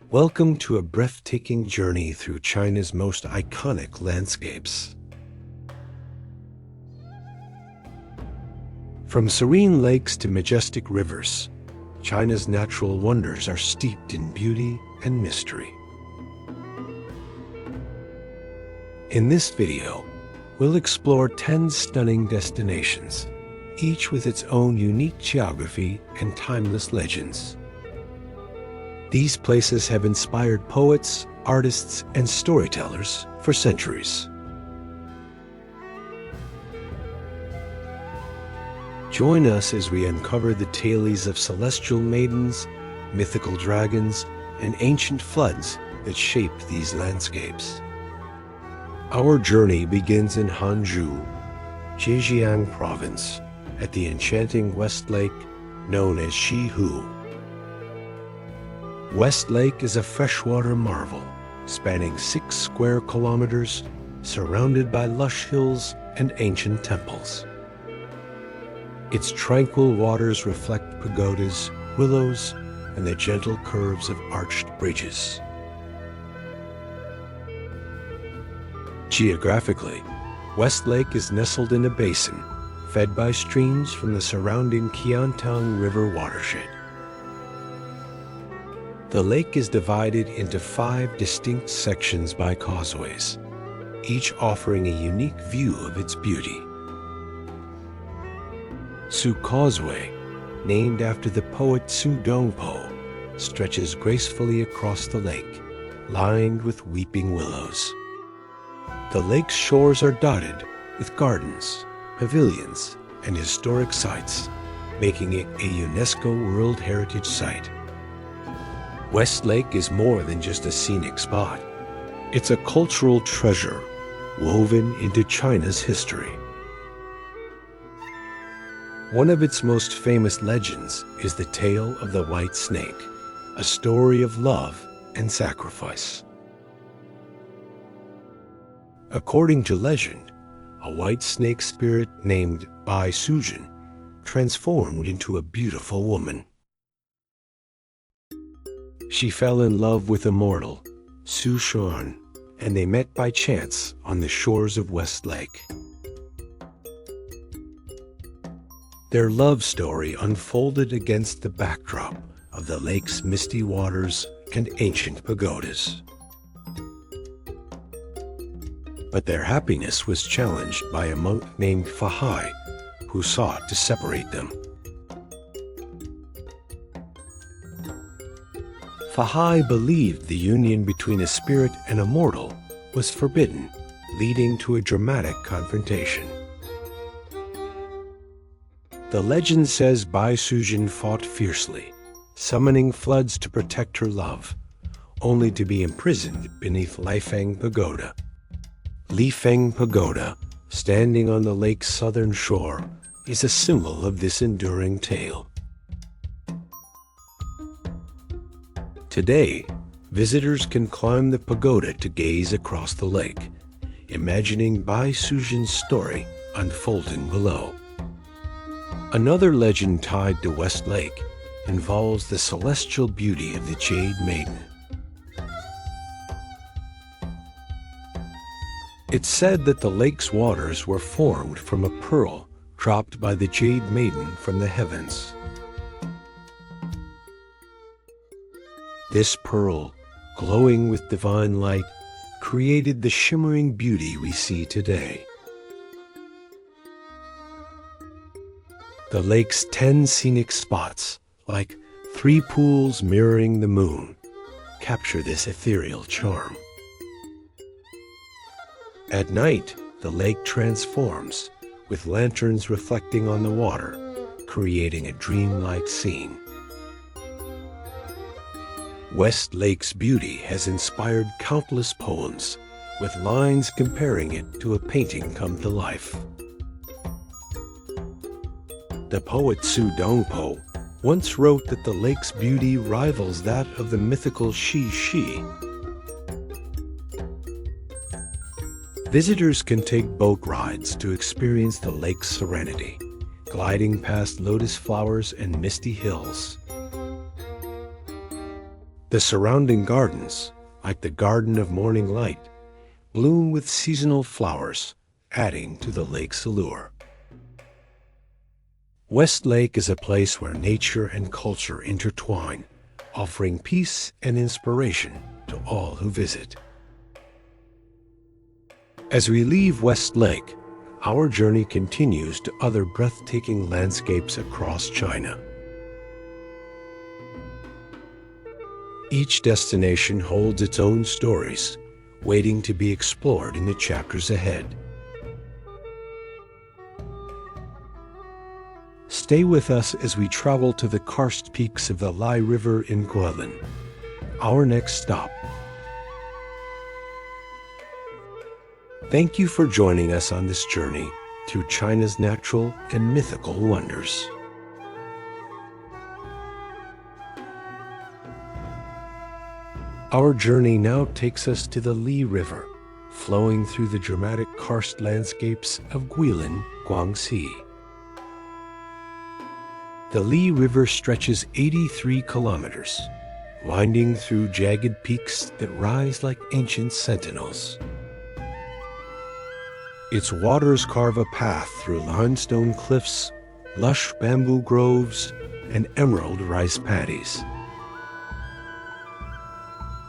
Welcome to a breathtaking journey through China's most iconic landscapes. From serene lakes to majestic rivers, China's natural wonders are steeped in beauty and mystery. In this video, we'll explore 10 stunning destinations, each with its own unique geography and timeless legends. These places have inspired poets, artists, and storytellers for centuries. Join us as we uncover the tales of celestial maidens, mythical dragons, and ancient floods that shaped these landscapes. Our journey begins in Hangzhou, Zhejiang province, at the enchanting West Lake known as Xihu. West Lake is a freshwater marvel, spanning 6 square kilometers, surrounded by lush hills and ancient temples. Its tranquil waters reflect pagodas, willows, and the gentle curves of arched bridges. Geographically, West Lake is nestled in a basin, fed by streams from the surrounding Dongting River watershed. The lake is divided into 5 distinct sections by causeways, each offering a unique view of its beauty. Su Causeway, named after the poet Su Dongpo, stretches gracefully across the lake, lined with weeping willows. The lake's shores are dotted with gardens, pavilions, and historic sites, making it a UNESCO World Heritage Site. West Lake is more than just a scenic spot. It's a cultural treasure woven into China's history. One of its most famous legends is the tale of the white snake, a story of love and sacrifice. According to legend, a white snake spirit named Bai Sujin transformed into a beautiful woman. She fell in love with a mortal, Sichuan, and they met by chance on the shores of West Lake. Their love story unfolded against the backdrop of the lake's misty waters and ancient pagodas. But their happiness was challenged by a monk named Fahai, who sought to separate them. Fahai believed the union between a spirit and a mortal was forbidden, leading to a dramatic confrontation. The legend says Bai Sujin fought fiercely, summoning floods to protect her love, only to be imprisoned beneath Lifeng Pagoda. Lifeng Pagoda, standing on the lake's southern shore, is a symbol of this enduring tale. Today, visitors can climb the pagoda to gaze across the lake, imagining Bai Sujin's story unfolding below. Another legend tied to West Lake involves the celestial beauty of the Jade Maiden. It's said that the lake's waters were formed from a pearl dropped by the Jade Maiden from the heavens. This pearl, glowing with divine light, created the shimmering beauty we see today. The lake's 10 scenic spots, like 3 pools mirroring the moon, capture this ethereal charm. At night, the lake transforms, with lanterns reflecting on the water, creating a dreamlike scene. West Lake's beauty has inspired countless poems, with lines comparing it to a painting come to life. The poet Su Dongpo once wrote that the lake's beauty rivals that of the mythical Shi. Visitors can take boat rides to experience the lake's serenity, gliding past lotus flowers and misty hills. The surrounding gardens, like the Garden of Morning Light, bloom with seasonal flowers, adding to the lake's allure. West Lake is a place where nature and culture intertwine, offering peace and inspiration to all who visit. As we leave West Lake, our journey continues to other breathtaking landscapes across China. Each destination holds its own stories, waiting to be explored in the chapters ahead. Stay with us as we travel to the karst peaks of the Lai River in Guilin, our next stop. Thank you for joining us on this journey through China's natural and mythical wonders. Our journey now takes us to the Li River, flowing through the dramatic karst landscapes of Guilin, Guangxi. The Li River stretches 83 kilometers, winding through jagged peaks that rise like ancient sentinels. Its waters carve a path through limestone cliffs, lush bamboo groves, and emerald rice paddies.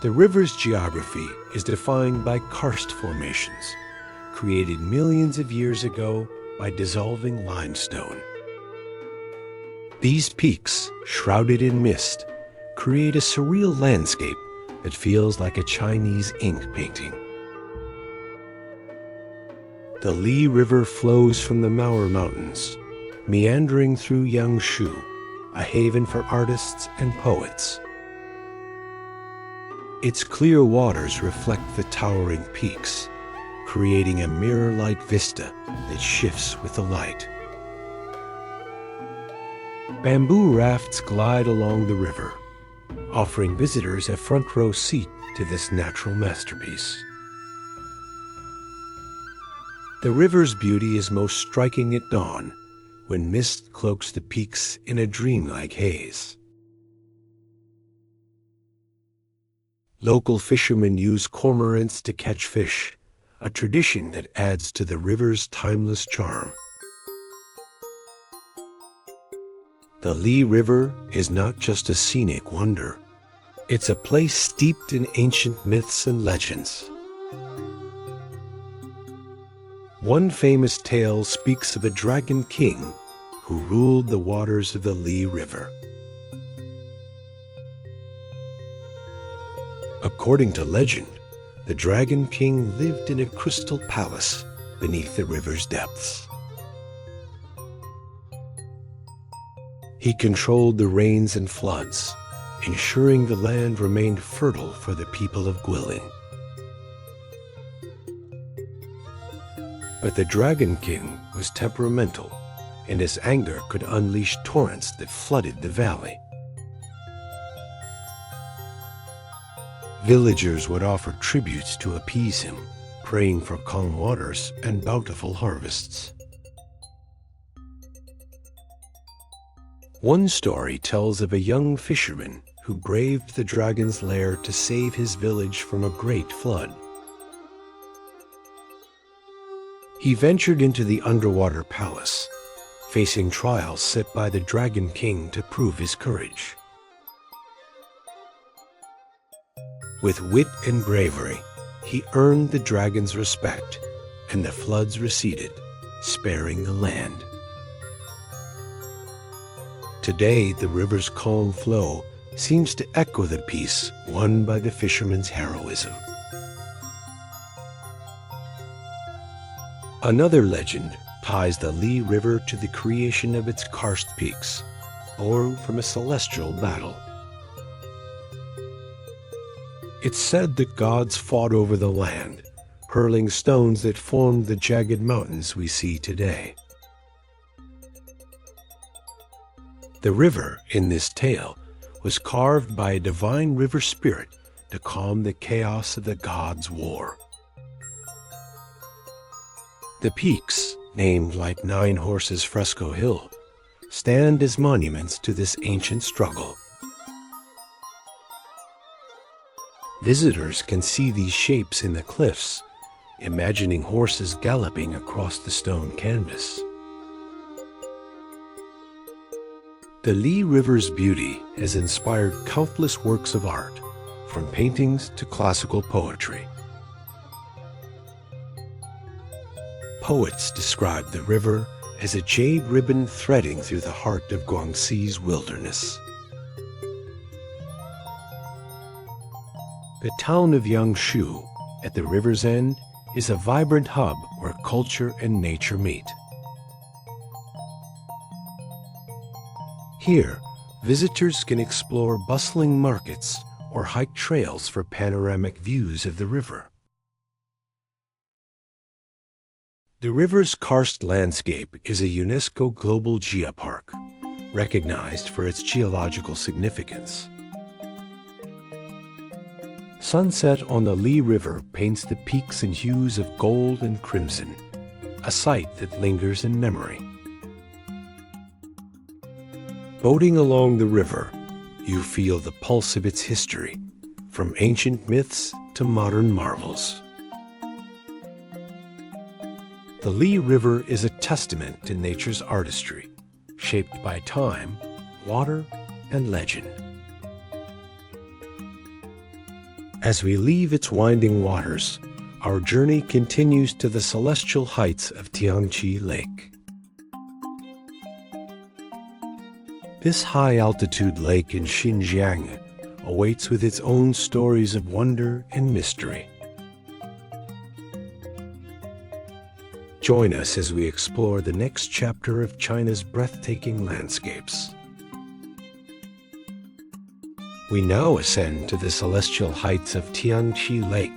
The river's geography is defined by karst formations, created millions of years ago by dissolving limestone. These peaks, shrouded in mist, create a surreal landscape that feels like a Chinese ink painting. The Li River flows from the Maur Mountains, meandering through Yangzhou, a haven for artists and poets. Its clear waters reflect the towering peaks, creating a mirror-like vista that shifts with the light. Bamboo rafts glide along the river, offering visitors a front-row seat to this natural masterpiece. The river's beauty is most striking at dawn, when mist cloaks the peaks in a dreamlike haze. Local fishermen use cormorants to catch fish, a tradition that adds to the river's timeless charm. The Li River is not just a scenic wonder. It's a place steeped in ancient myths and legends. One famous tale speaks of a dragon king who ruled the waters of the Li River. According to legend, the Dragon King lived in a crystal palace beneath the river's depths. He controlled the rains and floods, ensuring the land remained fertile for the people of Guilin. But the Dragon King was temperamental, and his anger could unleash torrents that flooded the valley. Villagers would offer tributes to appease him, praying for calm waters and bountiful harvests. One story tells of a young fisherman who braved the dragon's lair to save his village from a great flood. He ventured into the underwater palace, facing trials set by the Dragon King to prove his courage. With wit and bravery, he earned the dragon's respect, and the floods receded, sparing the land. Today, the river's calm flow seems to echo the peace won by the fisherman's heroism. Another legend ties the Li River to the creation of its karst peaks, born from a celestial battle. It's said that gods fought over the land, hurling stones that formed the jagged mountains we see today. The river in this tale was carved by a divine river spirit to calm the chaos of the gods' war. The peaks, named like Nine Horses Fresco Hill, stand as monuments to this ancient struggle. Visitors can see these shapes in the cliffs, imagining horses galloping across the stone canvas. The Li River's beauty has inspired countless works of art, from paintings to classical poetry. Poets describe the river as a jade ribbon threading through the heart of Guangxi's wilderness. The town of Yangzhou, at the river's end, is a vibrant hub where culture and nature meet. Here, visitors can explore bustling markets or hike trails for panoramic views of the river. The river's karst landscape is a UNESCO Global Geopark, recognized for its geological significance. Sunset on the Li River paints the peaks in hues of gold and crimson, a sight that lingers in memory. Boating along the river, you feel the pulse of its history, from ancient myths to modern marvels. The Li River is a testament to nature's artistry, shaped by time, water, and legend. As we leave its winding waters, our journey continues to the celestial heights of Tianchi Lake. This high-altitude lake in Xinjiang awaits with its own stories of wonder and mystery. Join us as we explore the next chapter of China's breathtaking landscapes. We now ascend to the celestial heights of Tianchi Lake,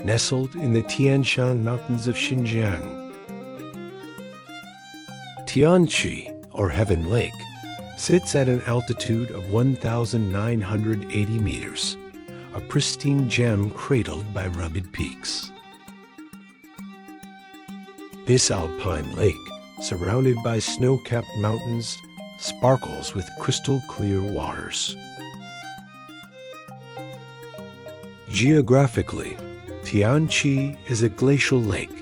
nestled in the Tian Shan Mountains of Xinjiang. Tianchi, or Heaven Lake, sits at an altitude of 1,980 meters, a pristine gem cradled by rugged peaks. This alpine lake, surrounded by snow-capped mountains, sparkles with crystal-clear waters. Geographically, Tianchi is a glacial lake,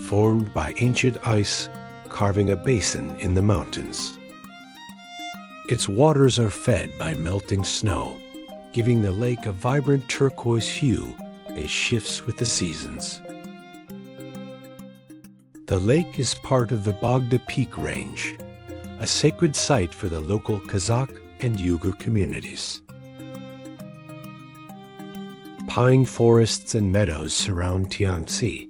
formed by ancient ice carving a basin in the mountains. Its waters are fed by melting snow, giving the lake a vibrant turquoise hue that shifts with the seasons. The lake is part of the Bogda Peak Range, a sacred site for the local Kazakh and Uyghur communities. Pine forests and meadows surround Tianchi,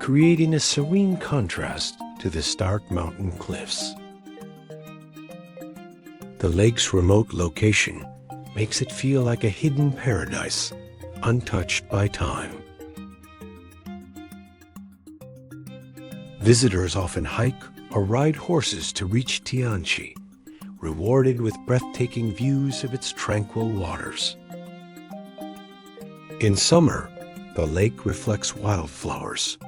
creating a serene contrast to the stark mountain cliffs. The lake's remote location makes it feel like a hidden paradise, untouched by time. Visitors often hike or ride horses to reach Tianchi, rewarded with breathtaking views of its tranquil waters. In summer, the lake reflects wildflowers,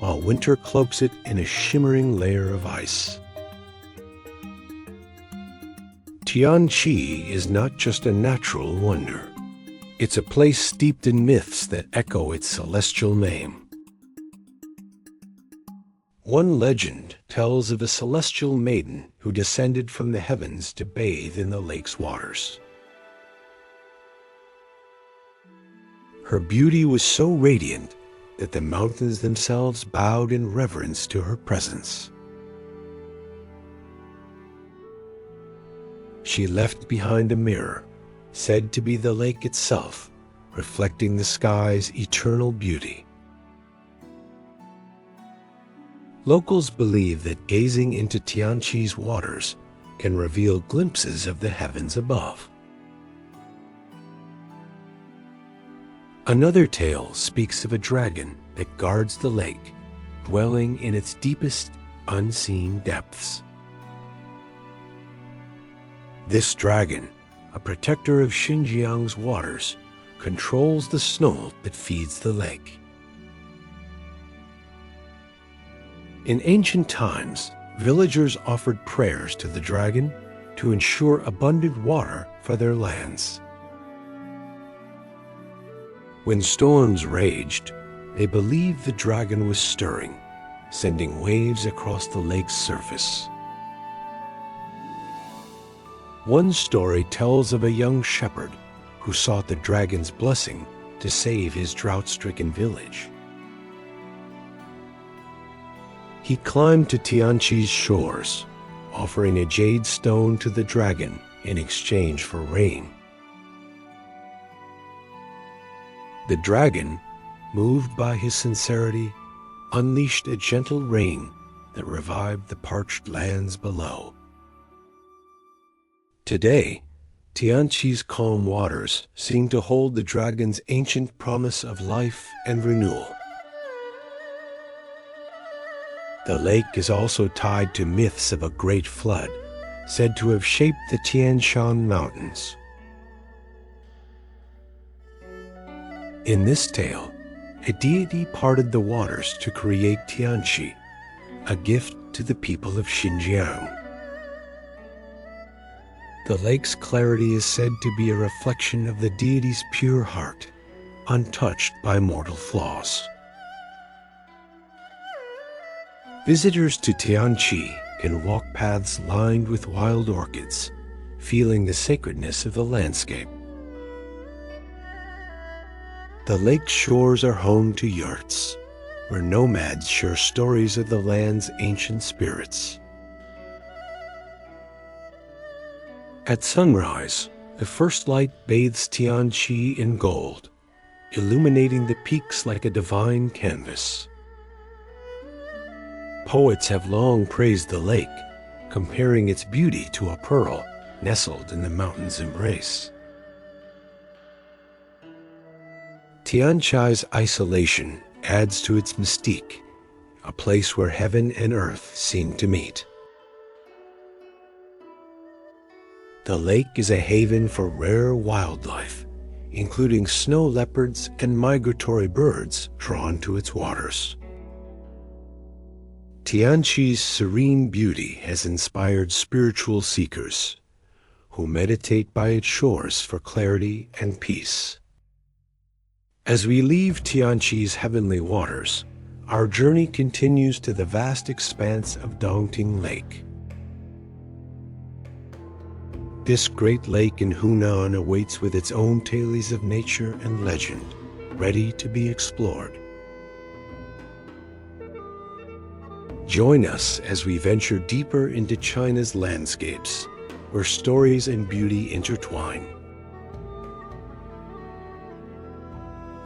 while winter cloaks it in a shimmering layer of ice. Tianchi is not just a natural wonder. It's a place steeped in myths that echo its celestial name. One legend tells of a celestial maiden who descended from the heavens to bathe in the lake's waters. Her beauty was so radiant that the mountains themselves bowed in reverence to her presence. She left behind a mirror, said to be the lake itself, reflecting the sky's eternal beauty. Locals believe that gazing into Tianchi's waters can reveal glimpses of the heavens above. Another tale speaks of a dragon that guards the lake, dwelling in its deepest, unseen depths. This dragon, a protector of Xinjiang's waters, controls the snow that feeds the lake. In ancient times, villagers offered prayers to the dragon to ensure abundant water for their lands. When storms raged, they believed the dragon was stirring, sending waves across the lake's surface. One story tells of a young shepherd who sought the dragon's blessing to save his drought-stricken village. He climbed to Tianchi's shores, offering a jade stone to the dragon in exchange for rain. The dragon, moved by his sincerity, unleashed a gentle rain that revived the parched lands below. Today, Tianchi's calm waters seem to hold the dragon's ancient promise of life and renewal. The lake is also tied to myths of a great flood, said to have shaped the Tian Shan Mountains. In this tale, a deity parted the waters to create Tianchi, a gift to the people of Xinjiang. The lake's clarity is said to be a reflection of the deity's pure heart, untouched by mortal flaws. Visitors to Tianchi can walk paths lined with wild orchids, feeling the sacredness of the landscape. The lake's shores are home to yurts, where nomads share stories of the land's ancient spirits. At sunrise, the first light bathes Tianchi in gold, illuminating the peaks like a divine canvas. Poets have long praised the lake, comparing its beauty to a pearl nestled in the mountain's embrace. Tianchi's isolation adds to its mystique, a place where heaven and earth seem to meet. The lake is a haven for rare wildlife, including snow leopards and migratory birds drawn to its waters. Tianchi's serene beauty has inspired spiritual seekers who meditate by its shores for clarity and peace. As we leave Tianchi's heavenly waters, our journey continues to the vast expanse of Dongting Lake. This great lake in Hunan awaits with its own tales of nature and legend, ready to be explored. Join us as we venture deeper into China's landscapes, where stories and beauty intertwine.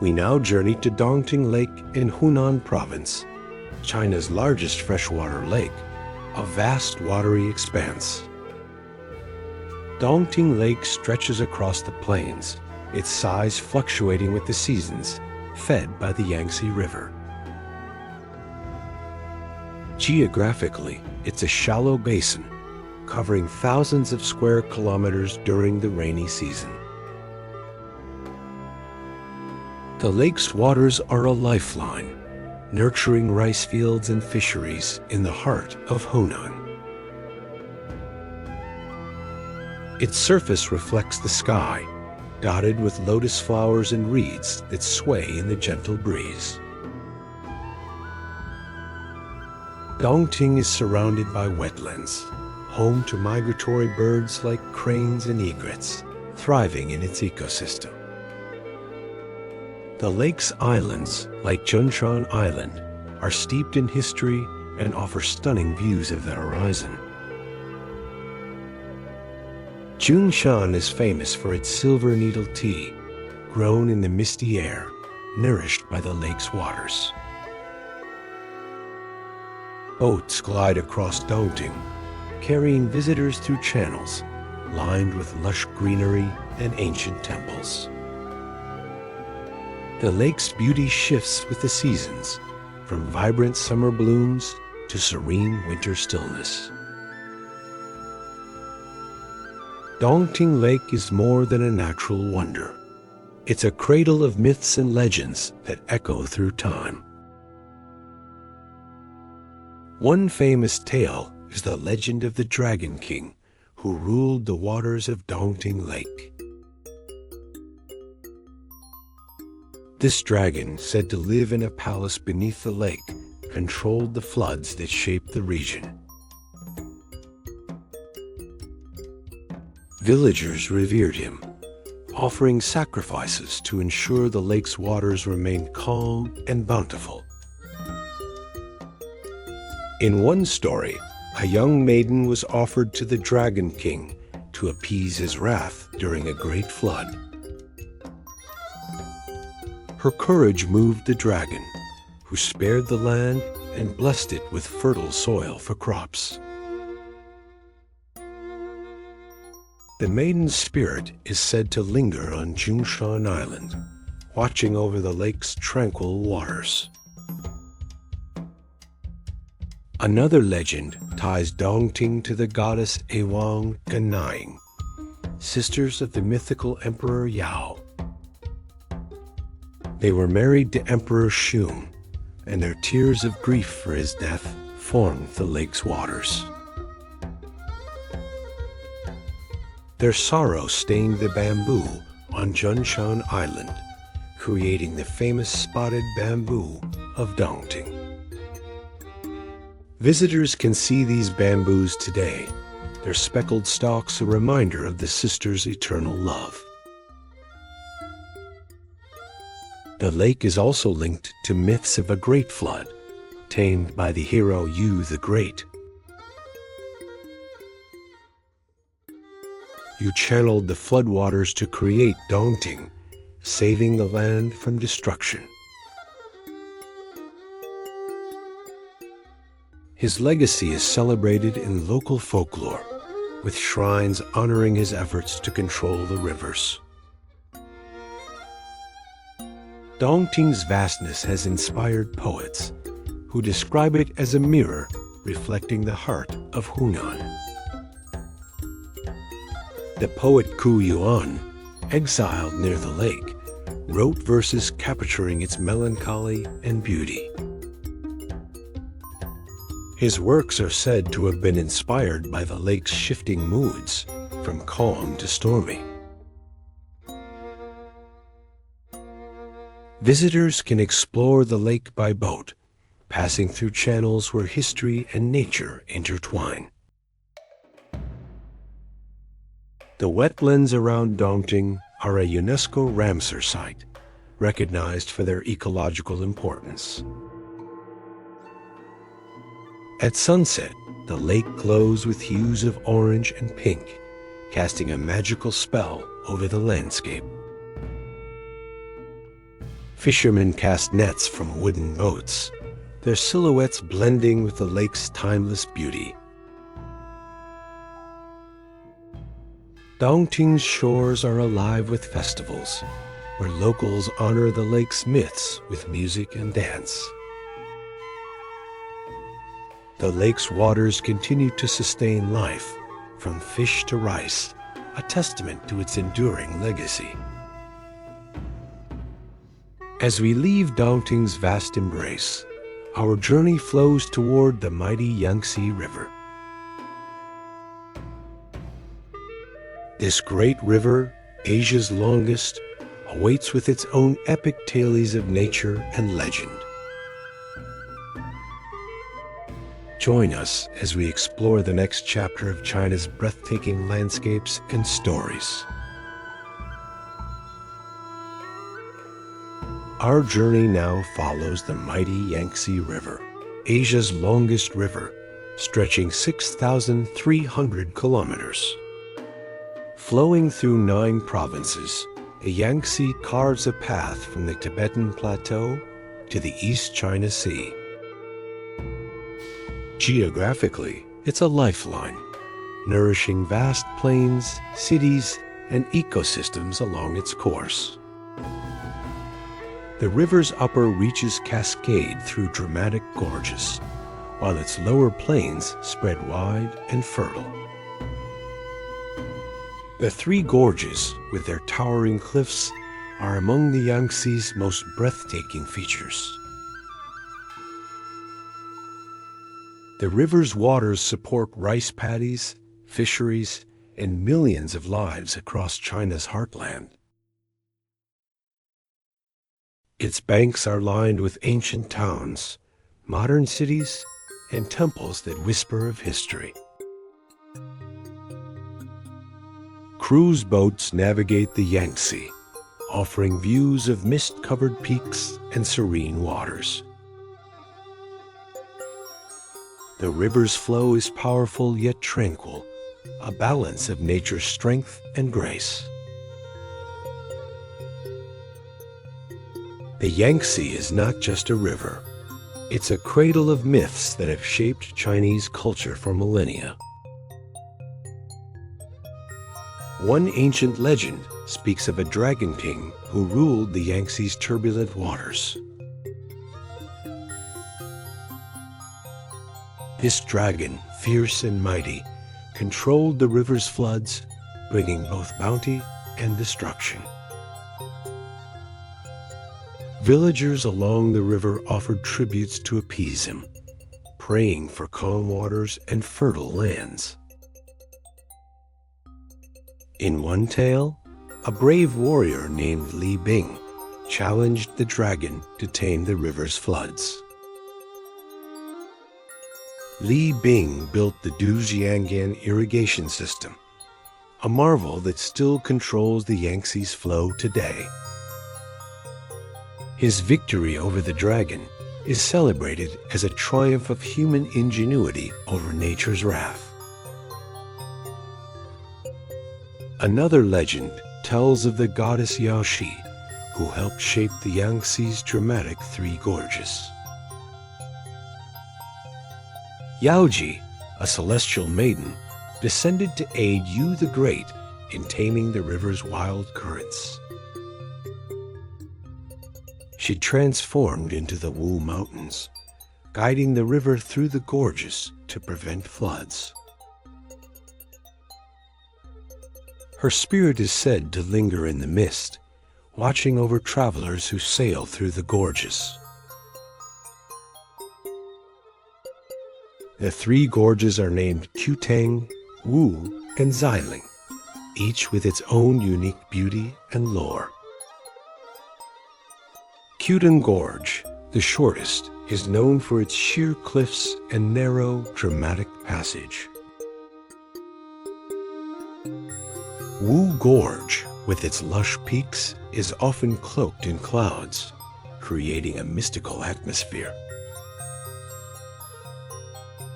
We now journey to Dongting Lake in Hunan Province, China's largest freshwater lake, a vast watery expanse. Dongting Lake stretches across the plains, its size fluctuating with the seasons, fed by the Yangtze River. Geographically, it's a shallow basin, covering thousands of square kilometers during the rainy season. The lake's waters are a lifeline, nurturing rice fields and fisheries in the heart of Hunan. Its surface reflects the sky, dotted with lotus flowers and reeds that sway in the gentle breeze. Dongting is surrounded by wetlands, home to migratory birds like cranes and egrets, thriving in its ecosystem. The lake's islands, like Zhejiang Island, are steeped in history and offer stunning views of the horizon. Jiangxi is famous for its silver needle tea, grown in the misty air, nourished by the lake's waters. Boats glide across Dongting, carrying visitors through channels lined with lush greenery and ancient temples. The lake's beauty shifts with the seasons, from vibrant summer blooms to serene winter stillness. Dongting Lake is more than a natural wonder. It's a cradle of myths and legends that echo through time. One famous tale is the legend of the Dragon King, who ruled the waters of Dongting Lake. This dragon, said to live in a palace beneath the lake, controlled the floods that shaped the region. Villagers revered him, offering sacrifices to ensure the lake's waters remained calm and bountiful. In one story, a young maiden was offered to the Dragon King to appease his wrath during a great flood. Her courage moved the dragon, who spared the land and blessed it with fertile soil for crops. The maiden's spirit is said to linger on Jingshan Island, watching over the lake's tranquil waters. Another legend ties Dongting to the goddess Ewang Ganaying, sisters of the mythical Emperor Yao. They were married to Emperor Shun, and their tears of grief for his death formed the lake's waters. Their sorrow stained the bamboo on Junshan Island, creating the famous spotted bamboo of Dongting. Visitors can see these bamboos today, their speckled stalks a reminder of the sisters' eternal love. The lake is also linked to myths of a great flood, tamed by the hero Yu the Great. Yu channeled the floodwaters to create Dongting, saving the land from destruction. His legacy is celebrated in local folklore, with shrines honoring his efforts to control the rivers. Dongting's vastness has inspired poets, who describe it as a mirror reflecting the heart of Hunan. The poet Ku Yuan, exiled near the lake, wrote verses capturing its melancholy and beauty. His works are said to have been inspired by the lake's shifting moods, from calm to stormy. Visitors can explore the lake by boat, passing through channels where history and nature intertwine. The wetlands around Dongting are a UNESCO Ramsar site, recognized for their ecological importance. At sunset, the lake glows with hues of orange and pink, casting a magical spell over the landscape. Fishermen cast nets from wooden boats, their silhouettes blending with the lake's timeless beauty. Dongting's shores are alive with festivals, where locals honor the lake's myths with music and dance. The lake's waters continue to sustain life, from fish to rice, a testament to its enduring legacy. As we leave Dongting's vast embrace, our journey flows toward the mighty Yangtze River. This great river, Asia's longest, awaits with its own epic tales of nature and legend. Join us as we explore the next chapter of China's breathtaking landscapes and stories. Our journey now follows the mighty Yangtze River, Asia's longest river, stretching 6,300 kilometers. Flowing through 9 provinces, the Yangtze carves a path from the Tibetan Plateau to the East China Sea. Geographically, it's a lifeline, nourishing vast plains, cities, and ecosystems along its course. The river's upper reaches cascade through dramatic gorges, while its lower plains spread wide and fertile. The 3 gorges, with their towering cliffs, are among the Yangtze's most breathtaking features. The river's waters support rice paddies, fisheries, and millions of lives across China's heartland. Its banks are lined with ancient towns, modern cities, and temples that whisper of history. Cruise boats navigate the Yangtze, offering views of mist-covered peaks and serene waters. The river's flow is powerful yet tranquil, a balance of nature's strength and grace. The Yangtze is not just a river. It's a cradle of myths that have shaped Chinese culture for millennia. One ancient legend speaks of a dragon king who ruled the Yangtze's turbulent waters. This dragon, fierce and mighty, controlled the river's floods, bringing both bounty and destruction. Villagers along the river offered tributes to appease him, praying for calm waters and fertile lands. In one tale, a brave warrior named Li Bing challenged the dragon to tame the river's floods. Li Bing built the Zhejiang irrigation system, a marvel that still controls the Yangtze's flow today. His victory over the dragon is celebrated as a triumph of human ingenuity over nature's wrath. Another legend tells of the goddess Yaoxi, who helped shape the Yangtze's dramatic Three Gorges. Yaoji, a celestial maiden, descended to aid Yu the Great in taming the river's wild currents. She transformed into the Wu Mountains, guiding the river through the gorges to prevent floods. Her spirit is said to linger in the mist, watching over travelers who sail through the gorges. The three gorges are named Qutang, Wu, and Xiling, each with its own unique beauty and lore. Qutang Gorge, the shortest, is known for its sheer cliffs and narrow, dramatic passage. Wu Gorge, with its lush peaks, is often cloaked in clouds, creating a mystical atmosphere.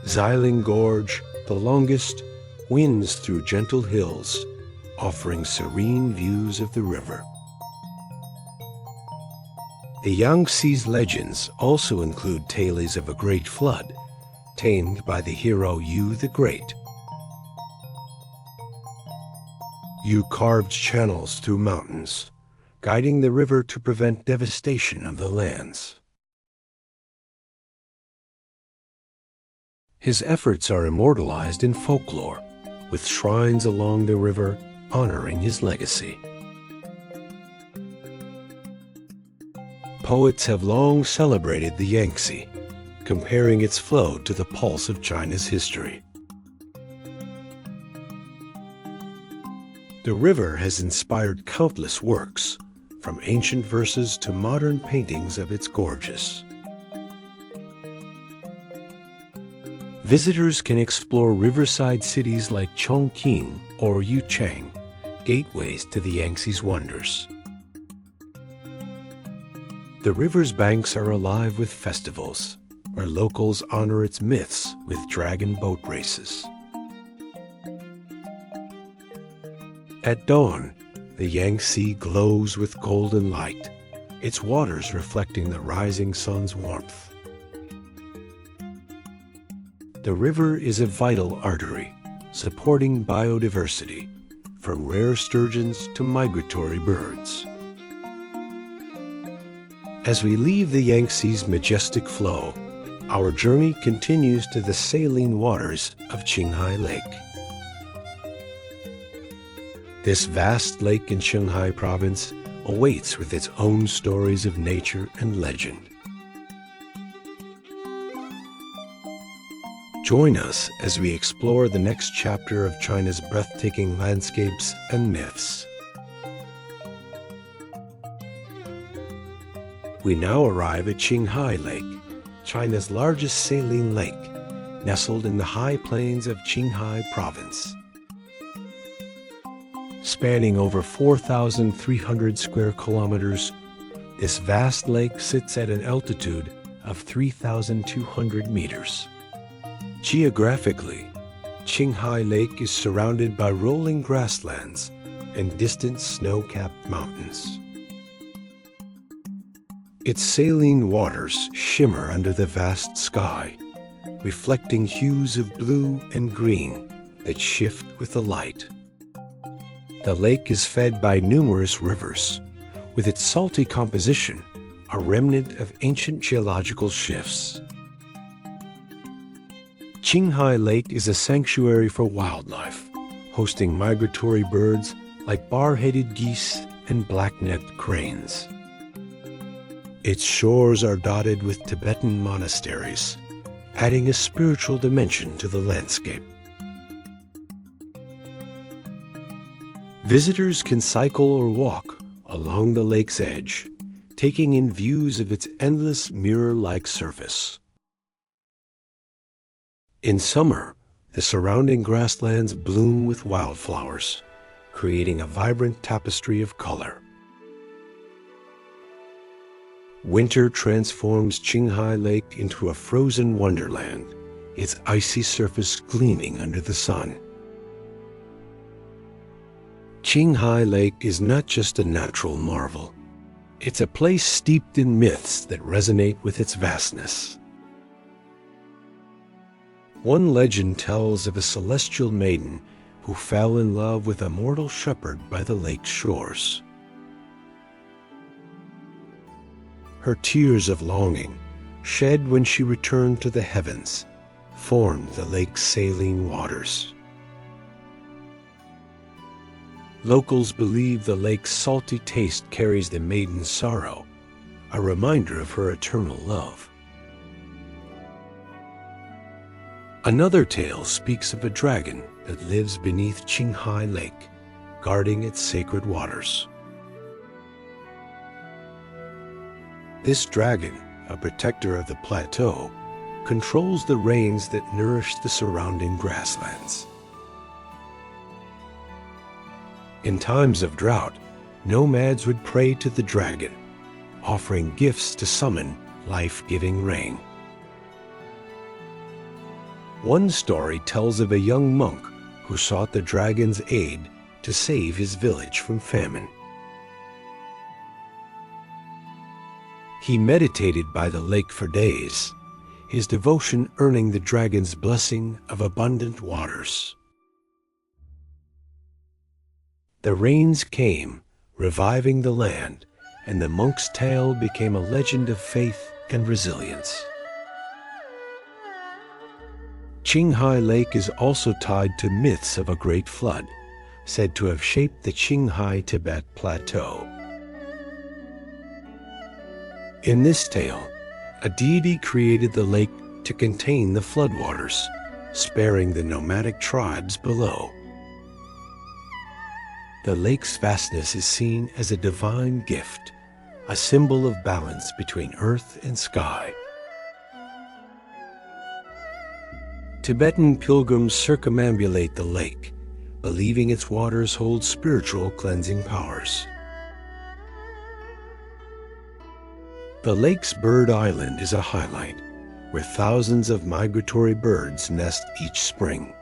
Xiling Gorge, the longest, winds through gentle hills, offering serene views of the river. The Yangtze's legends also include tales of a great flood, tamed by the hero Yu the Great. Yu carved channels through mountains, guiding the river to prevent devastation of the lands. His efforts are immortalized in folklore, with shrines along the river honoring his legacy. Poets have long celebrated the Yangtze, comparing its flow to the pulse of China's history. The river has inspired countless works, from ancient verses to modern paintings of its gorges. Visitors can explore riverside cities like Chongqing or Yuchang, gateways to the Yangtze's wonders. The river's banks are alive with festivals, where locals honor its myths with dragon boat races. At dawn, the Yangtze glows with golden light, its waters reflecting the rising sun's warmth. The river is a vital artery, supporting biodiversity, from rare sturgeons to migratory birds. As we leave the Yangtze's majestic flow, our journey continues to the saline waters of Qinghai Lake. This vast lake in Qinghai province awaits with its own stories of nature and legend. Join us as we explore the next chapter of China's breathtaking landscapes and myths. We now arrive at Qinghai Lake, China's largest saline lake, nestled in the high plains of Qinghai Province. Spanning over 4,300 square kilometers, this vast lake sits at an altitude of 3,200 meters. Geographically, Qinghai Lake is surrounded by rolling grasslands and distant snow-capped mountains. Its saline waters shimmer under the vast sky, reflecting hues of blue and green that shift with the light. The lake is fed by numerous rivers, with its salty composition a remnant of ancient geological shifts. Qinghai Lake is a sanctuary for wildlife, hosting migratory birds like bar-headed geese and black-necked cranes. Its shores are dotted with Tibetan monasteries, adding a spiritual dimension to the landscape. Visitors can cycle or walk along the lake's edge, taking in views of its endless mirror-like surface. In summer, the surrounding grasslands bloom with wildflowers, creating a vibrant tapestry of color. Winter transforms Qinghai Lake into a frozen wonderland, its icy surface gleaming under the sun. Qinghai Lake is not just a natural marvel. It's a place steeped in myths that resonate with its vastness. One legend tells of a celestial maiden who fell in love with a mortal shepherd by the lake's shores. Her tears of longing, shed when she returned to the heavens, formed the lake's saline waters. Locals believe the lake's salty taste carries the maiden's sorrow, a reminder of her eternal love. Another tale speaks of a dragon that lives beneath Qinghai Lake, guarding its sacred waters. This dragon, a protector of the plateau, controls the rains that nourish the surrounding grasslands. In times of drought, nomads would pray to the dragon, offering gifts to summon life-giving rain. One story tells of a young monk who sought the dragon's aid to save his village from famine. He meditated by the lake for days, his devotion earning the dragon's blessing of abundant waters. The rains came, reviving the land, and the monk's tale became a legend of faith and resilience. Qinghai Lake is also tied to myths of a great flood, said to have shaped the Qinghai Tibet Plateau. In this tale, a deity created the lake to contain the floodwaters, sparing the nomadic tribes below. The lake's vastness is seen as a divine gift, a symbol of balance between earth and sky. Tibetan pilgrims circumambulate the lake, believing its waters hold spiritual cleansing powers. The lake's bird island is a highlight, where thousands of migratory birds nest each spring.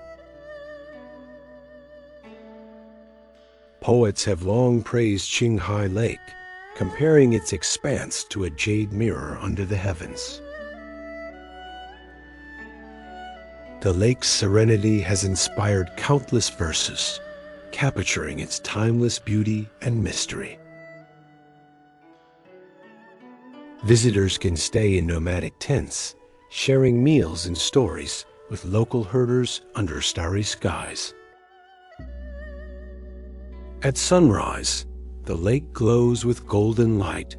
Poets have long praised Qinghai Lake, comparing its expanse to a jade mirror under the heavens. The lake's serenity has inspired countless verses, capturing its timeless beauty and mystery. Visitors can stay in nomadic tents, sharing meals and stories with local herders under starry skies. At sunrise, the lake glows with golden light,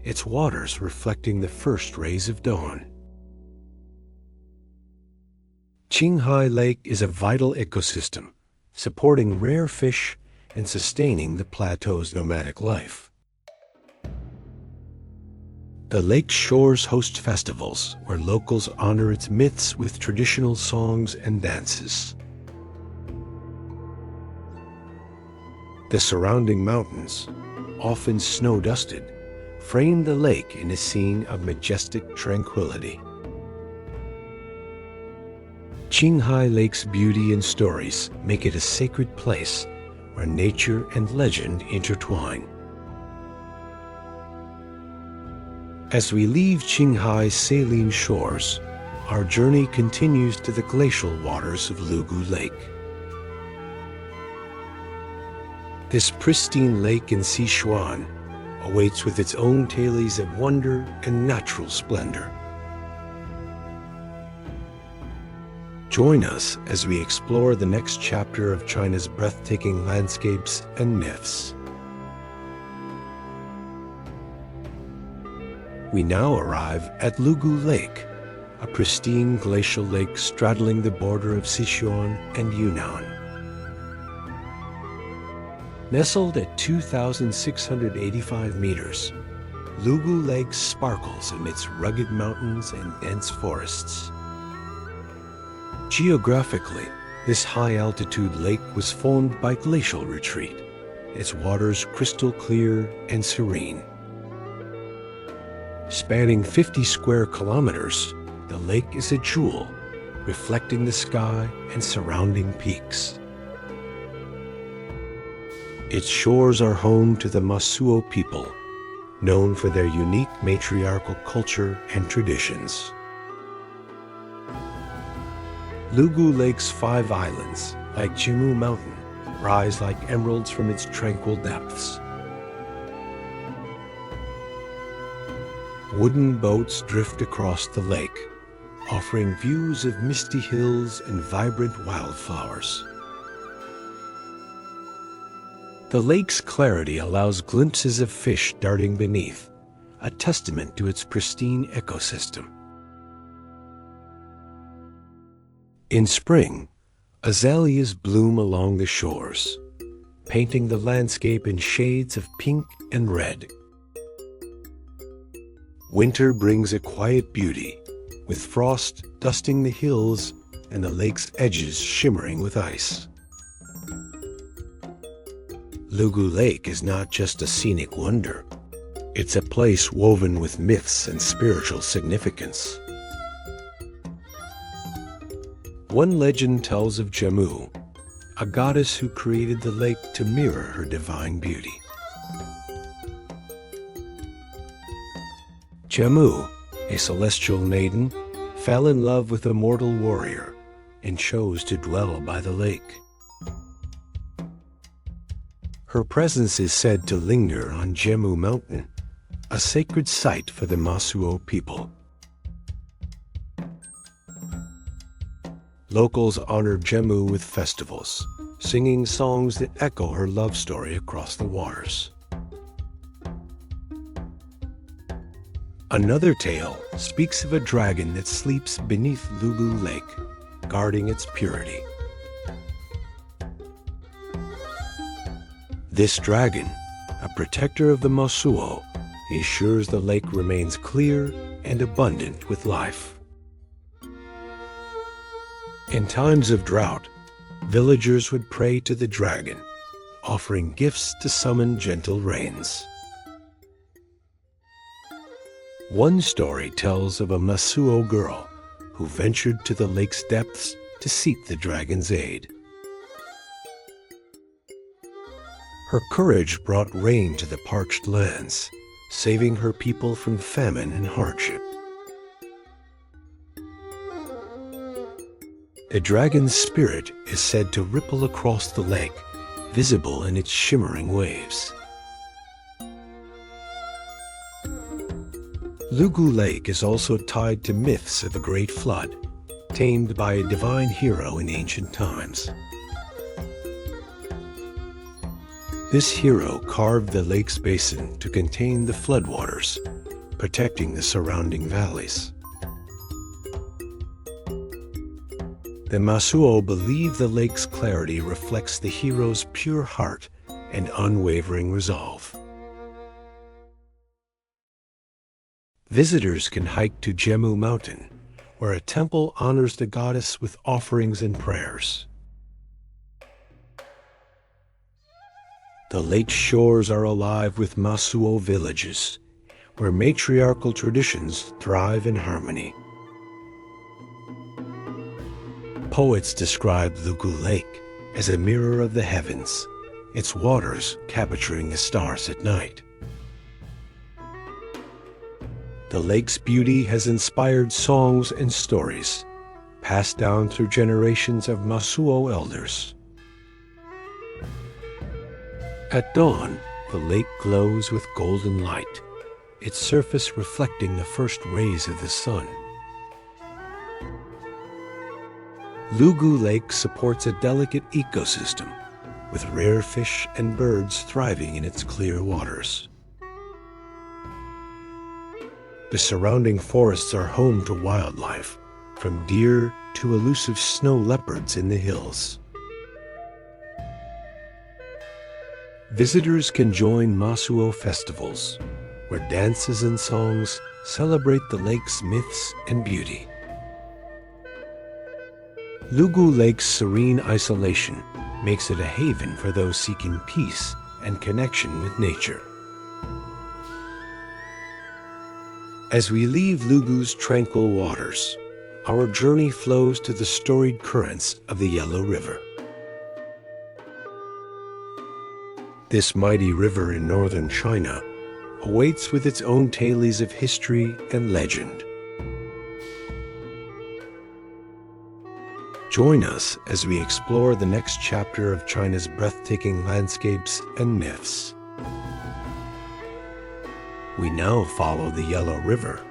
its waters reflecting the first rays of dawn. Qinghai Lake is a vital ecosystem, supporting rare fish and sustaining the plateau's nomadic life. The lake's shores host festivals where locals honor its myths with traditional songs and dances. The surrounding mountains, often snow-dusted, frame the lake in a scene of majestic tranquility. Qinghai Lake's beauty and stories make it a sacred place where nature and legend intertwine. As we leave Qinghai's saline shores, our journey continues to the glacial waters of Lugu Lake. This pristine lake in Sichuan awaits with its own tales of wonder and natural splendor. Join us as we explore the next chapter of China's breathtaking landscapes and myths. We now arrive at Lugu Lake, a pristine glacial lake straddling the border of Sichuan and Yunnan. Nestled at 2,685 meters, Lugu Lake sparkles amidst rugged mountains and dense forests. Geographically, this high-altitude lake was formed by glacial retreat, its waters crystal clear and serene. Spanning 50 square kilometers, the lake is a jewel, reflecting the sky and surrounding peaks. Its shores are home to the Masuo people, known for their unique matriarchal culture and traditions. Lugu Lake's 5 islands, like Jimu Mountain, rise like emeralds from its tranquil depths. Wooden boats drift across the lake, offering views of misty hills and vibrant wildflowers. The lake's clarity allows glimpses of fish darting beneath, a testament to its pristine ecosystem. In spring, azaleas bloom along the shores, painting the landscape in shades of pink and red. Winter brings a quiet beauty, with frost dusting the hills and the lake's edges shimmering with ice. Lugu Lake is not just a scenic wonder. It's a place woven with myths and spiritual significance. One legend tells of Jemu, a goddess who created the lake to mirror her divine beauty. Jemu, a celestial maiden, fell in love with a mortal warrior and chose to dwell by the lake. Her presence is said to linger on Jemu Mountain, a sacred site for the Masuo people. Locals honor Jemu with festivals, singing songs that echo her love story across the waters. Another tale speaks of a dragon that sleeps beneath Lugu Lake, guarding its purity. This dragon, a protector of the Masuo, ensures the lake remains clear and abundant with life. In times of drought, villagers would pray to the dragon, offering gifts to summon gentle rains. One story tells of a Masuo girl who ventured to the lake's depths to seek the dragon's aid. Her courage brought rain to the parched lands, saving her people from famine and hardship. The dragon's spirit is said to ripple across the lake, visible in its shimmering waves. Lugu Lake is also tied to myths of a great flood, tamed by a divine hero in ancient times. This hero carved the lake's basin to contain the floodwaters, protecting the surrounding valleys. The Masuo believe the lake's clarity reflects the hero's pure heart and unwavering resolve. Visitors can hike to Jemu Mountain, where a temple honors the goddess with offerings and prayers. The lake's shores are alive with Masuo villages, where matriarchal traditions thrive in harmony. Poets describe Lugu Lake as a mirror of the heavens, its waters capturing the stars at night. The lake's beauty has inspired songs and stories, passed down through generations of Masuo elders. At dawn, the lake glows with golden light, its surface reflecting the first rays of the sun. Lugu Lake supports a delicate ecosystem, with rare fish and birds thriving in its clear waters. The surrounding forests are home to wildlife, from deer to elusive snow leopards in the hills. Visitors can join Masuo festivals, where dances and songs celebrate the lake's myths and beauty. Lugu Lake's serene isolation makes it a haven for those seeking peace and connection with nature. As we leave Lugu's tranquil waters, our journey flows to the storied currents of the Yellow River. This mighty river in northern China awaits with its own tales of history and legend. Join us as we explore the next chapter of China's breathtaking landscapes and myths. We now follow the Yellow River,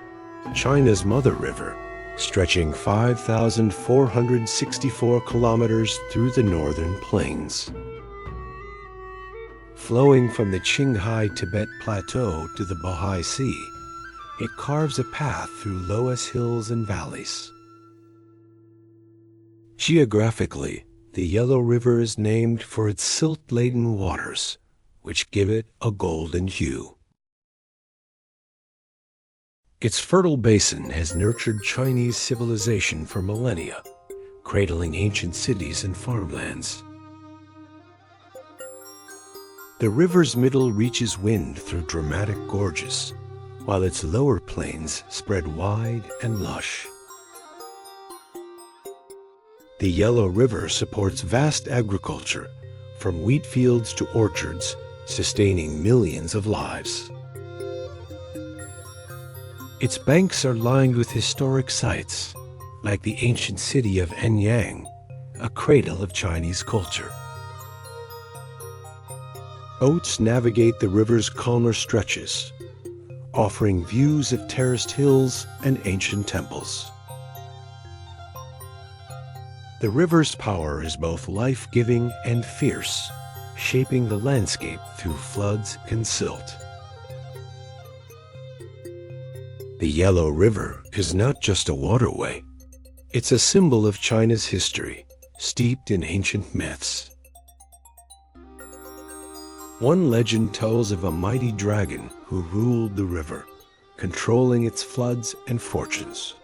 China's mother river, stretching 5,464 kilometers through the northern plains. Flowing from the Qinghai Tibet Plateau to the Bohai Sea, it carves a path through Loess hills and valleys. Geographically, the Yellow River is named for its silt-laden waters, which give it a golden hue. Its fertile basin has nurtured Chinese civilization for millennia, cradling ancient cities and farmlands. The river's middle reaches wind through dramatic gorges, while its lower plains spread wide and lush. The Yellow River supports vast agriculture, from wheat fields to orchards, sustaining millions of lives. Its banks are lined with historic sites, like the ancient city of Anyang, a cradle of Chinese culture. Boats navigate the river's calmer stretches, offering views of terraced hills and ancient temples. The river's power is both life-giving and fierce, shaping the landscape through floods and silt. The Yellow River is not just a waterway. It's a symbol of China's history, steeped in ancient myths. One legend tells of a mighty dragon who ruled the river, controlling its floods and fortunes.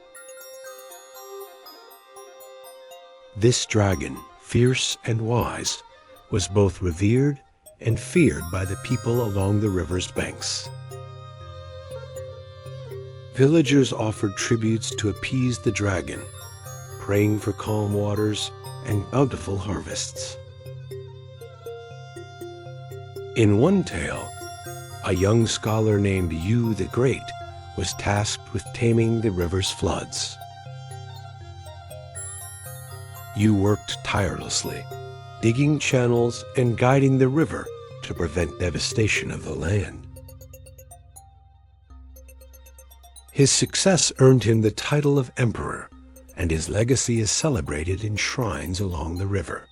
This dragon, fierce and wise, was both revered and feared by the people along the river's banks. Villagers offered tributes to appease the dragon, praying for calm waters and bountiful harvests. In one tale, a young scholar named Yu the Great was tasked with taming the river's floods. Yu worked tirelessly, digging channels and guiding the river to prevent devastation of the land. His success earned him the title of emperor, and his legacy is celebrated in shrines along the river.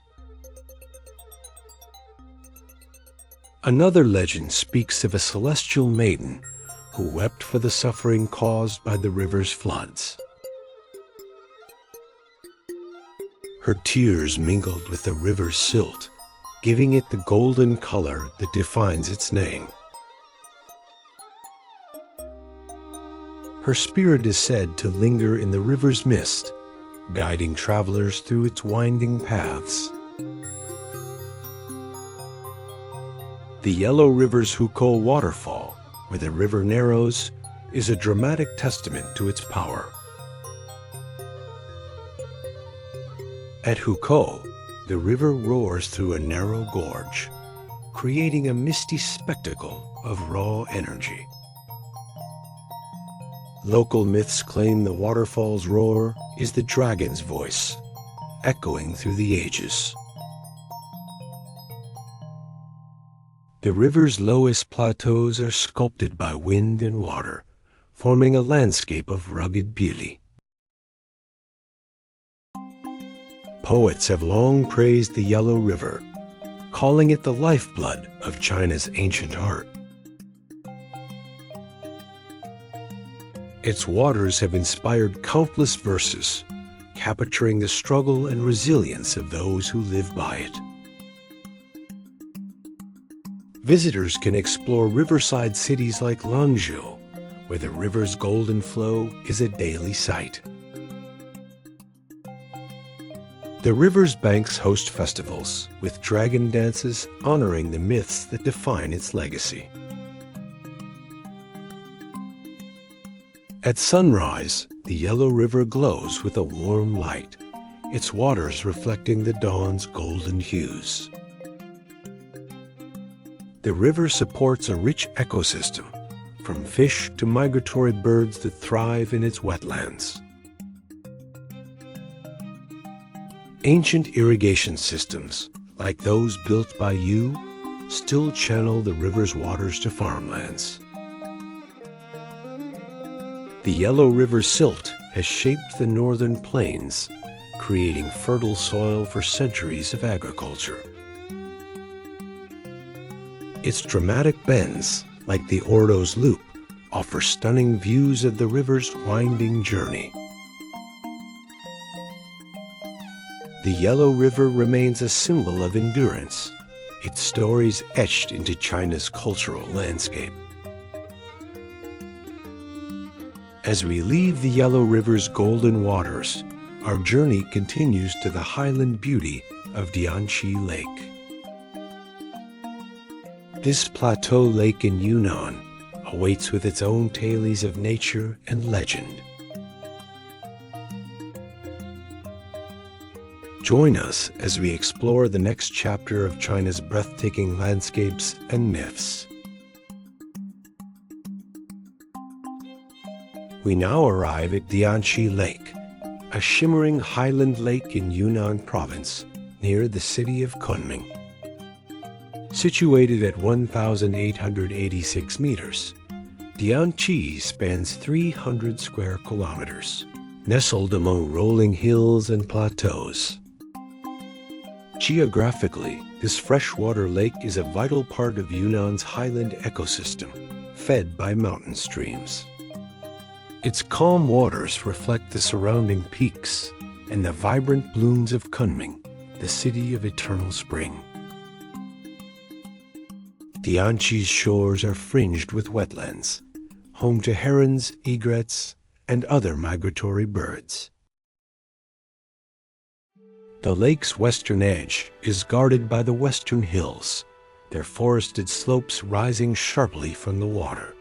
Another legend speaks of a celestial maiden who wept for the suffering caused by the river's floods. Her tears mingled with the river's silt, giving it the golden color that defines its name. Her spirit is said to linger in the river's mist, guiding travelers through its winding paths. The Yellow River's Hukou waterfall, where the river narrows, is a dramatic testament to its power. At Hukou, the river roars through a narrow gorge, creating a misty spectacle of raw energy. Local myths claim the waterfall's roar is the dragon's voice, echoing through the ages. The river's lowest plateaus are sculpted by wind and water, forming a landscape of rugged beauty. Poets have long praised the Yellow River, calling it the lifeblood of China's ancient art. Its waters have inspired countless verses, capturing the struggle and resilience of those who live by it. Visitors can explore riverside cities like Hangzhou, where the river's golden flow is a daily sight. The river's banks host festivals, with dragon dances honoring the myths that define its legacy. At sunrise, the Yellow River glows with a warm light, its waters reflecting the dawn's golden hues. The river supports a rich ecosystem, from fish to migratory birds that thrive in its wetlands. Ancient irrigation systems, like those built by Yu, still channel the river's waters to farmlands. The Yellow River silt has shaped the northern plains, creating fertile soil for centuries of agriculture. Its dramatic bends, like the Ordo's Loop, offer stunning views of the river's winding journey. The Yellow River remains a symbol of endurance, its stories etched into China's cultural landscape. As we leave the Yellow River's golden waters, our journey continues to the highland beauty of Tianchi Lake. This plateau lake in Yunnan awaits with its own tales of nature and legend. Join us as we explore the next chapter of China's breathtaking landscapes and myths. We now arrive at Tianchi Lake, a shimmering highland lake in Yunnan province near the city of Kunming. Situated at 1,886 meters, Tianchi spans 300 square kilometers, nestled among rolling hills and plateaus. Geographically, this freshwater lake is a vital part of Yunnan's highland ecosystem, fed by mountain streams. Its calm waters reflect the surrounding peaks and the vibrant blooms of Kunming, the city of eternal spring. Tianchi's shores are fringed with wetlands, home to herons, egrets, and other migratory birds. The lake's western edge is guarded by the Western Hills, their forested slopes rising sharply from the water.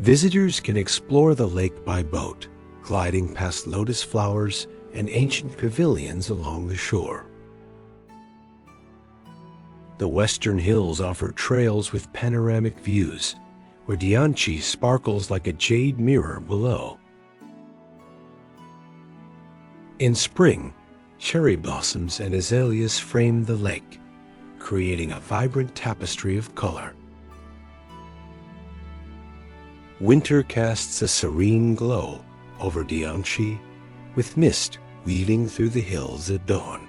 Visitors can explore the lake by boat, gliding past lotus flowers and ancient pavilions along the shore. The Western Hills offer trails with panoramic views, where Jiangxi sparkles like a jade mirror below. In spring, cherry blossoms and azaleas frame the lake, creating a vibrant tapestry of color. Winter casts a serene glow over Jiangxi, with mist weaving through the hills at dawn.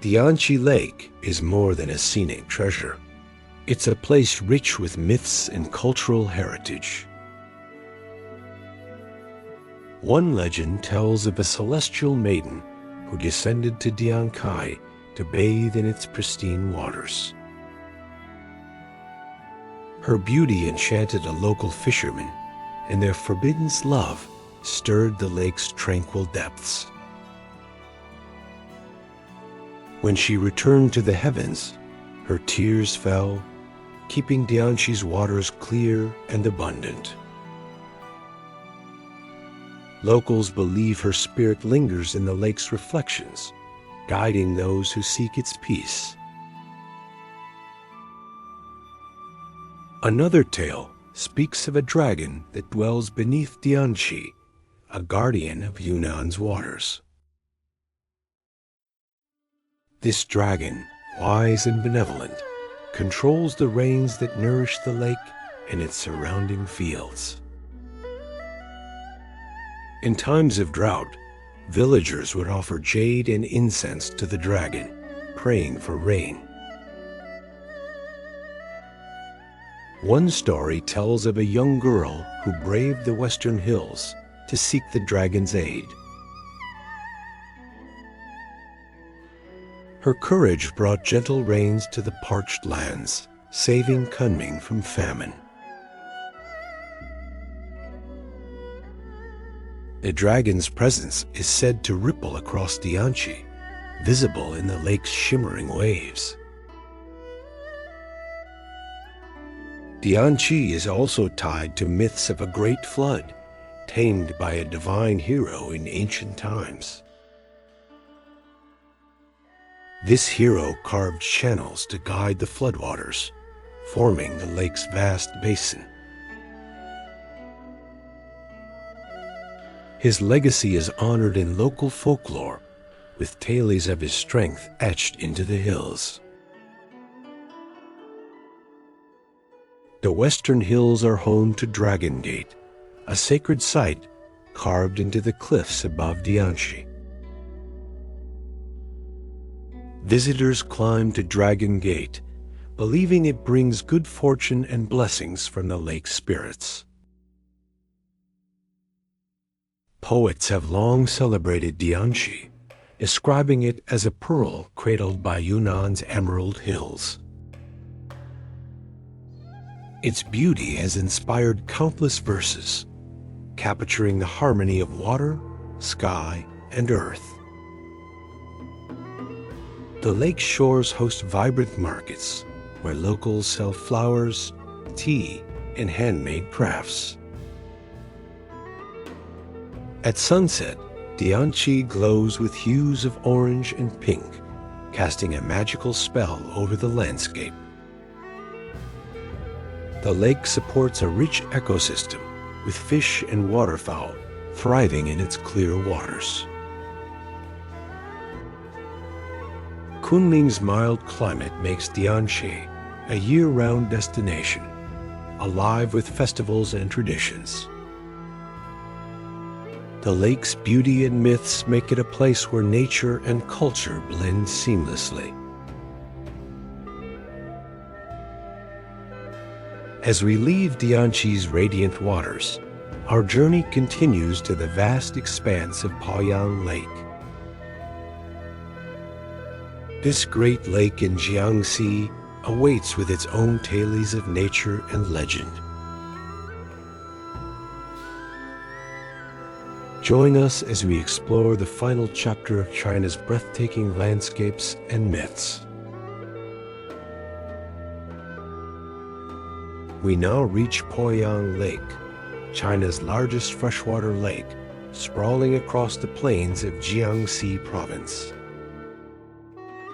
Tianchi Lake is more than a scenic treasure. It's a place rich with myths and cultural heritage. One legend tells of a celestial maiden who descended to Jiangxi to bathe in its pristine waters. Her beauty enchanted a local fisherman, and their forbidden love stirred the lake's tranquil depths. When she returned to the heavens, her tears fell, keeping Dianchi's waters clear and abundant. Locals believe her spirit lingers in the lake's reflections, guiding those who seek its peace. Another tale speaks of a dragon that dwells beneath Dianchi, a guardian of Yunnan's waters. This dragon, wise and benevolent, controls the rains that nourish the lake and its surrounding fields. In times of drought, villagers would offer jade and incense to the dragon, praying for rain. One story tells of a young girl who braved the western hills to seek the dragon's aid. Her courage brought gentle rains to the parched lands, saving Kunming from famine. The dragon's presence is said to ripple across Dianchi, visible in the lake's shimmering waves. Dianchi is also tied to myths of a great flood, tamed by a divine hero in ancient times. This hero carved channels to guide the floodwaters, forming the lake's vast basin. His legacy is honored in local folklore, with tales of his strength etched into the hills. The western hills are home to Dragon Gate, a sacred site carved into the cliffs above Dianchi. Visitors climb to Dragon Gate, believing it brings good fortune and blessings from the lake's spirits. Poets have long celebrated Dianchi, describing it as a pearl cradled by Yunnan's emerald hills. Its beauty has inspired countless verses, capturing the harmony of water, sky, and earth. The lake shores host vibrant markets where locals sell flowers, tea, and handmade crafts. At sunset, Dianchi glows with hues of orange and pink, casting a magical spell over the landscape. The lake supports a rich ecosystem, with fish and waterfowl thriving in its clear waters. Kunming's mild climate makes Dianchi a year-round destination, alive with festivals and traditions. The lake's beauty and myths make it a place where nature and culture blend seamlessly. As we leave Dianchi's radiant waters, our journey continues to the vast expanse of Poyang Lake. This great lake in Jiangxi awaits with its own tales of nature and legend. Join us as we explore the final chapter of China's breathtaking landscapes and myths. We now reach Poyang Lake, China's largest freshwater lake, sprawling across the plains of Jiangxi province.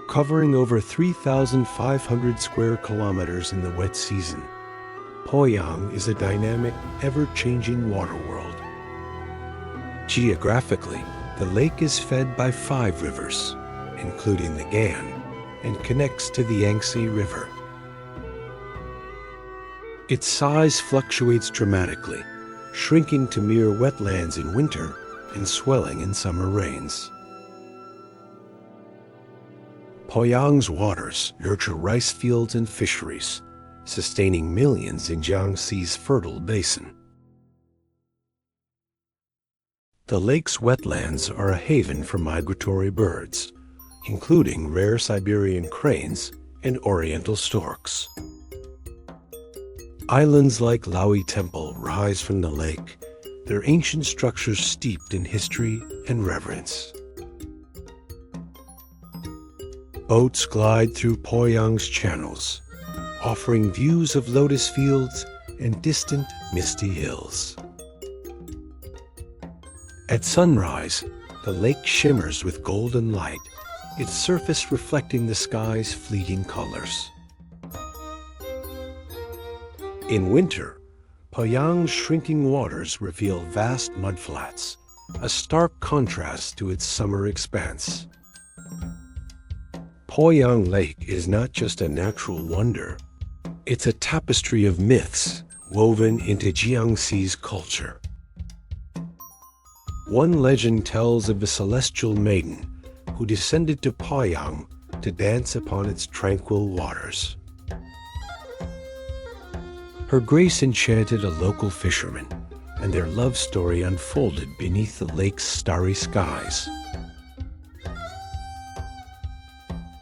Covering over 3,500 square kilometers in the wet season, Poyang is a dynamic, ever-changing water world. Geographically, the lake is fed by 5 rivers, including the Gan, and connects to the Yangtze River. Its size fluctuates dramatically, shrinking to mere wetlands in winter and swelling in summer rains. Poyang's waters nurture rice fields and fisheries, sustaining millions in Jiangxi's fertile basin. The lake's wetlands are a haven for migratory birds, including rare Siberian cranes and oriental storks. Islands like Laui Temple rise from the lake, their ancient structures steeped in history and reverence. Boats glide through Poyang's channels, offering views of lotus fields and distant misty hills. At sunrise, the lake shimmers with golden light, its surface reflecting the sky's fleeting colors. In winter, Poyang's shrinking waters reveal vast mudflats, a stark contrast to its summer expanse. Poyang Lake is not just a natural wonder, it's a tapestry of myths woven into Jiangxi's culture. One legend tells of a celestial maiden who descended to Poyang to dance upon its tranquil waters. Her grace enchanted a local fisherman, and their love story unfolded beneath the lake's starry skies.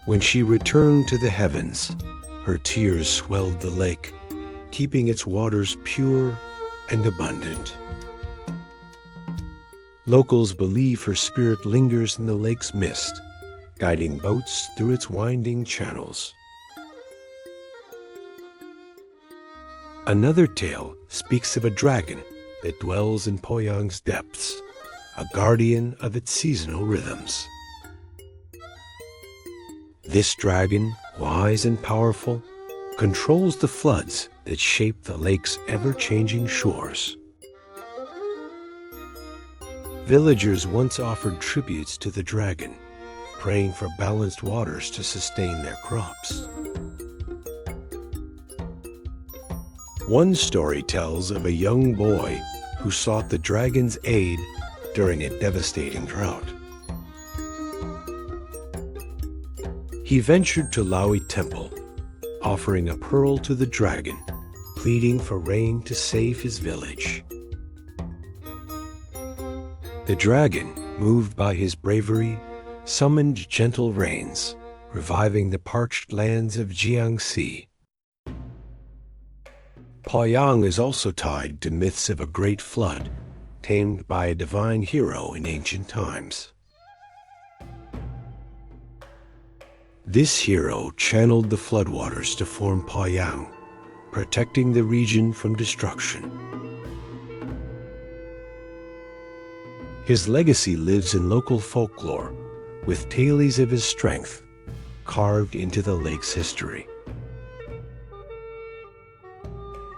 When she returned to the heavens, her tears swelled the lake, keeping its waters pure and abundant. Locals believe her spirit lingers in the lake's mist, guiding boats through its winding channels. Another tale speaks of a dragon that dwells in Poyang's depths, a guardian of its seasonal rhythms. This dragon, wise and powerful, controls the floods that shape the lake's ever-changing shores. Villagers once offered tributes to the dragon, praying for balanced waters to sustain their crops. One story tells of a young boy who sought the dragon's aid during a devastating drought. He ventured to Laui Temple, offering a pearl to the dragon, pleading for rain to save his village. The dragon, moved by his bravery, summoned gentle rains, reviving the parched lands of Jiangxi. Poyang is also tied to myths of a great flood, tamed by a divine hero in ancient times. This hero channeled the floodwaters to form Poyang, protecting the region from destruction. His legacy lives in local folklore, with tales of his strength carved into the lake's history.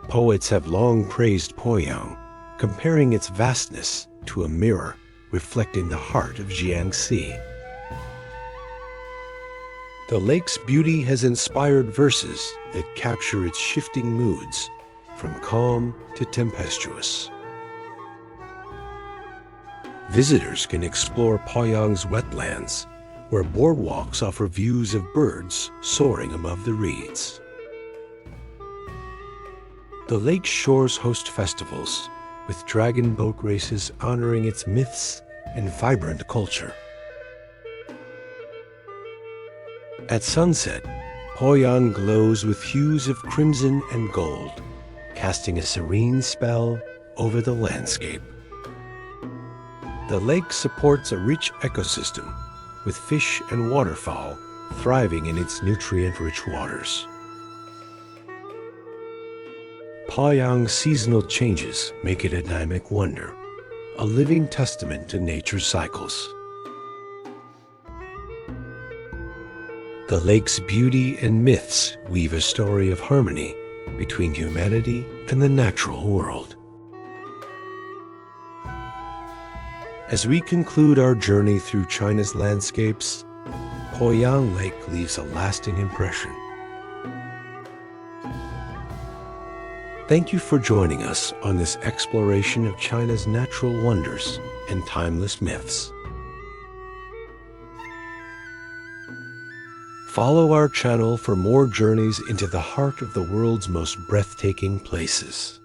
Poets have long praised Poyang, comparing its vastness to a mirror reflecting the heart of Jiangxi. The lake's beauty has inspired verses that capture its shifting moods, from calm to tempestuous. Visitors can explore Poyang's wetlands, where boardwalks offer views of birds soaring above the reeds. The lake's shores host festivals, with dragon boat races honoring its myths and vibrant culture. At sunset, Poyang glows with hues of crimson and gold, casting a serene spell over the landscape. The lake supports a rich ecosystem, with fish and waterfowl thriving in its nutrient-rich waters. Poyang's seasonal changes make it a dynamic wonder, a living testament to nature's cycles. The lake's beauty and myths weave a story of harmony between humanity and the natural world. As we conclude our journey through China's landscapes, Poyang Lake leaves a lasting impression. Thank you for joining us on this exploration of China's natural wonders and timeless myths. Follow our channel for more journeys into the heart of the world's most breathtaking places.